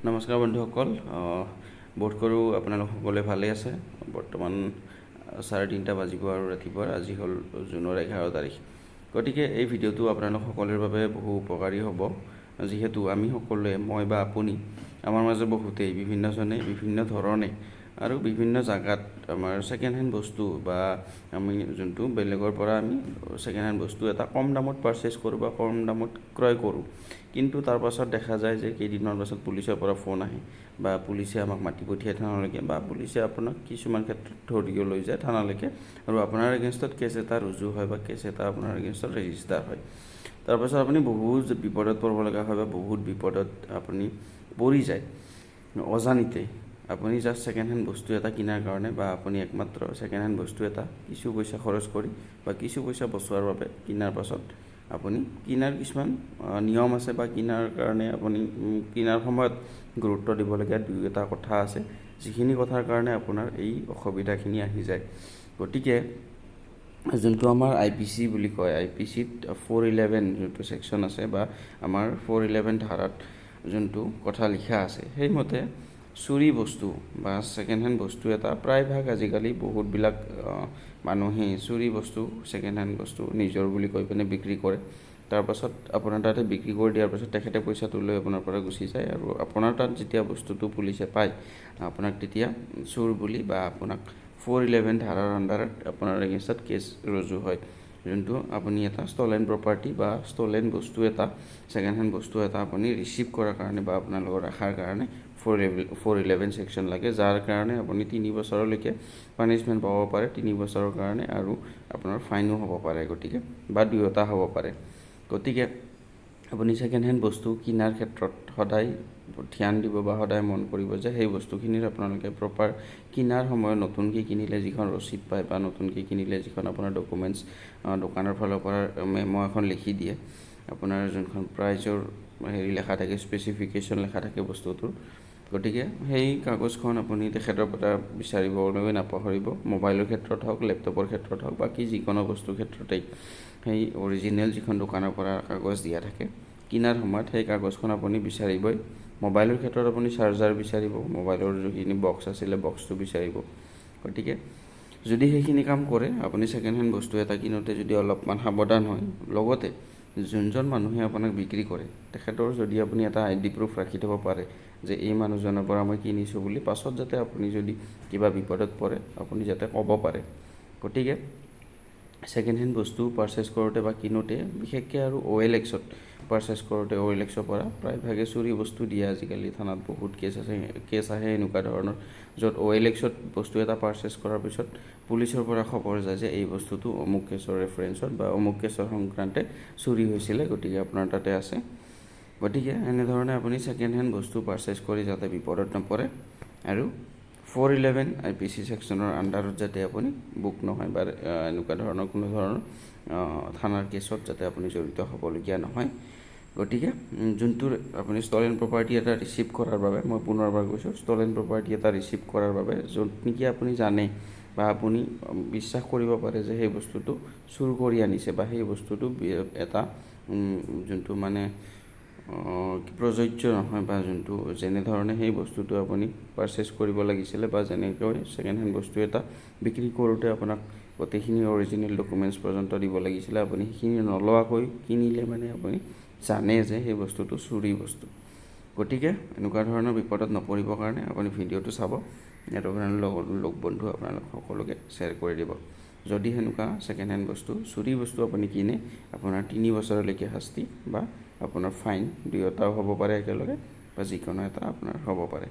নমস্কাৰ বন্ধুসকল, বোধ কৰোঁ আপোনালোক সকলোৱে ভালে আছে। বৰ্তমান 3:30 বাজিব আৰু ৰাতিপুৱাৰ আজি হ'ল জুনৰ 11 তাৰিখ। গতিকে এই ভিডিঅ'টো আপোনালোক সকলোৰে বাবে বহু উপকাৰী হ'ব, যিহেতু আমি সকলোৱে, মই বা আপুনি, আমাৰ মাজে বহুতেই বিভিন্নজনে বিভিন্ন ধৰণে আৰু বিভিন্ন জাগাত আমাৰ ছেকেণ্ড হেণ্ড বস্তু বা আমি যোনটো বেলেগৰ পৰা আমি ছেকেণ্ড হেণ্ড বস্তু এটা কম দামত পাৰচেছ কৰোঁ বা কম দামত ক্ৰয় কৰোঁ। কিন্তু তাৰ পাছত দেখা যায় যে কেইদিনমান পাছত পুলিচৰ পৰা ফোন আহে বা পুলিচে আমাক মাতি পঠিয়াই থানালৈকে, বা পুলিচে আপোনাক কিছুমান ক্ষেত্ৰত ধৰিও লৈ যায় থানালৈকে, আৰু আপোনাৰ এগেইনষ্টত কেছ এটা ৰুজু হয় বা কেছ এটা আপোনাৰ এগেইনষ্টত ৰেজিষ্টাৰ হয়। তাৰপাছত আপুনি বহুত বিপদত পৰিব লগা হয় বা বহুত বিপদত আপুনি পৰি যায় অজানিতে। আপুনি জাষ্ট ছেকেণ্ড হেণ্ড বস্তু এটা কিনাৰ কাৰণে বা আপুনি একমাত্ৰ ছেকেণ্ড হেণ্ড বস্তু এটা কিছু পইচা খৰচ কৰি বা কিছু পইচা বচোৱাৰ বাবে কিনাৰ পাছত আপুনি কিনাৰ কিছুমান নিয়ম আছে বা কিনাৰ কাৰণে আপুনি কিনাৰ সময়ত গুৰুত্ব দিবলগীয়া দুই এটা কথা আছে, যিখিনি কথাৰ কাৰণে আপোনাৰ এই অসুবিধাখিনি আহি যায়। গতিকে যোনটো আমাৰ IPC বুলি কয়, IPCত 411 যোনটো ছেকশ্যন আছে বা আমাৰ 411 ধাৰাত যোনটো কথা লিখা আছে, সেইমতে চুৰি বস্তু বা ছেকেণ্ড হেণ্ড বস্তু এটা প্ৰায়ভাগ আজিকালি বহুতবিলাক মানুহে চুৰি বস্তু ছেকেণ্ড হেণ্ড বস্তু নিজৰ বুলি কৈ পিনে বিক্ৰী কৰে। তাৰপাছত আপোনাৰ তাতে বিক্ৰী কৰি দিয়াৰ পাছত তেখেতে পইচাটো লৈ আপোনাৰ পৰা গুচি যায়, আৰু আপোনাৰ তাত যেতিয়া বস্তুটো পুলিচে পায় আপোনাক তেতিয়া চোৰ বুলি বা আপোনাক 411 ধাৰাৰ আণ্ডাৰত আপোনাৰ এগেইনষ্টত কেছ ৰুজু হয়, যোনটো আপুনি এটা ষ্টলেন প্ৰপাৰ্টি বা ষ্টলেন বস্তু এটা ছেকেণ্ড হেণ্ড বস্তু এটা আপুনি ৰিচিভ কৰাৰ কাৰণে বা আপোনাৰ লগত ৰখাৰ কাৰণে 411 ছেকশ্যন লাগে, যাৰ কাৰণে আপুনি 3 বছৰলৈকে পানিছমেণ্ট পাব পাৰে, 3 বছৰৰ কাৰণে, আৰু আপোনাৰ ফাইনো হ'ব পাৰে, গতিকে বা দুয়োটা হ'ব পাৰে। গতিকে আপুনি ছেকেণ্ড হেণ্ড বস্তু কিনাৰ ক্ষেত্ৰত সদায় ধ্যান দিব বা সদায় মন কৰিব যে সেই বস্তুখিনিৰ আপোনালোকে প্ৰপাৰ কিনাৰ সময়ত নতুনকৈ কিনিলে যিখন ৰচিদ পায় বা নতুনকৈ কিনিলে যিখন আপোনাৰ ডকুমেণ্টছ দোকানৰ ফালৰ পৰা মেম' এখন লিখি দিয়ে, আপোনাৰ যোনখন প্ৰাইজৰ লেখা থাকে, স্পেচিফিকেশ্যন লেখা থাকে বস্তুটোৰ, গতিকে সেই কাগজখন আপুনি তেখেতৰ পৰা বিচাৰিবলৈ নাপাহৰিব। মোবাইলৰ ক্ষেত্ৰত হওক, লেপটপৰ ক্ষেত্ৰত হওক, বাকী যিকোনো বস্তুৰ ক্ষেত্ৰতেই সেই অৰিজিনেল যিখন দোকানৰ পৰা কাগজ দিয়া থাকে কিনাৰ সময়ত সেই কাগজখন আপুনি বিচাৰিবই। মোবাইলৰ ক্ষেত্ৰত আপুনি চাৰ্জাৰ বিচাৰিব, মোবাইলৰ যিখিনি বক্স আছিলে বক্সটো বিচাৰিব। গতিকে যদি সেইখিনি কাম কৰে, আপুনি ছেকেণ্ড হেণ্ড বস্তু এটা কিনোতে যদি অলপমান সাৱধান হয়, লগতে যোনজন মানুহে আপোনাক বিক্ৰী কৰে তেখেতৰ যদি আপুনি এটা ID প্ৰুফ ৰাখি থ'ব পাৰে যে এই মানুহজনৰ পৰা মই কিনিছোঁ বুলি, পাছত যাতে আপুনি যদি কিবা বিপদত পৰে আপুনি যাতে ক'ব পাৰে। গতিকে ছেকেণ্ড হেণ্ড বস্তু পাৰচেছ কৰোঁতে বা কিনোতে বিশেষকৈ আৰু OLXত পাৰচেছ কৰোঁতে OLXৰ পৰা প্ৰায়ভাগে চুৰি বস্তু দিয়ে। আজিকালি থানাত বহুত কেছ আহে এনেকুৱা ধৰণৰ, য'ত OLXত বস্তু এটা পাৰচেছ কৰাৰ পিছত পুলিচৰ পৰা খবৰ যায় যে এই বস্তুটো অমুক কেছৰ ৰেফাৰেঞ্চত বা অমুক কেছৰ সংক্ৰান্তে চুৰি হৈছিলে, গতিকে আপোনাৰ তাতে আছে। গতিকে এনেধৰণে আপুনি ছেকেণ্ড হেণ্ড বস্তু পাৰচেছ কৰি যাতে বিপদত নপৰে, আৰু 411 IPC ছেকশ্যনৰ আণ্ডাৰত যাতে আপুনি বুক নহয় বা এনেকুৱা ধৰণৰ কোনো ধৰণৰ থানাৰ কেছত যাতে আপুনি জড়িত হ'বলগীয়া নহয়। গতিকে যোনটো আপুনি ষ্টলেন প্ৰপাৰ্টি এটা ৰিচিভ কৰাৰ বাবে, মই পুনৰবাৰ কৈছোঁ, ষ্টলেন প্ৰপাৰ্টি এটা ৰিচিভ কৰাৰ বাবে য'ত নেকি আপুনি জানে বা আপুনি বিশ্বাস কৰিব পাৰে যে সেই বস্তুটো চুৰ কৰি আনিছে বা সেই বস্তুটো এটা যোনটো মানে প্ৰযোজ্য নহয় বা যোনটো যেনেধৰণে সেই বস্তুটো আপুনি পাৰচেছ কৰিব লাগিছিলে বা যেনেকৈ ছেকেণ্ড হেণ্ড বস্তু এটা বিক্ৰী কৰোঁতে আপোনাক গোটেইখিনি অৰিজিনেল ডকুমেণ্টছ পৰ্যন্ত দিব লাগিছিলে, আপুনি সেইখিনি নলোৱাকৈ কিনিলে মানে আপুনি জানে যে সেই বস্তুটো চুৰি বস্তু। গতিকে এনেকুৱা ধৰণৰ বিপদত নপৰিবৰ কাৰণে আপুনি ভিডিঅ'টো চাব আৰু আপোনালোকৰ লগ বন্ধু আপোনালোক সকলোকে শ্বেয়াৰ কৰি দিব। যদি সেনেকুৱা ছেকেণ্ড হেণ্ড বস্তু চুৰি বস্তু আপুনি কিনে, আপোনাৰ 3 বছৰলৈকে শাস্তি বা আপোনাৰ ফাইন দুয়োটাও হ'ব পাৰে একেলগে, বা যিকোনো এটা আপোনাৰ হ'ব পাৰে।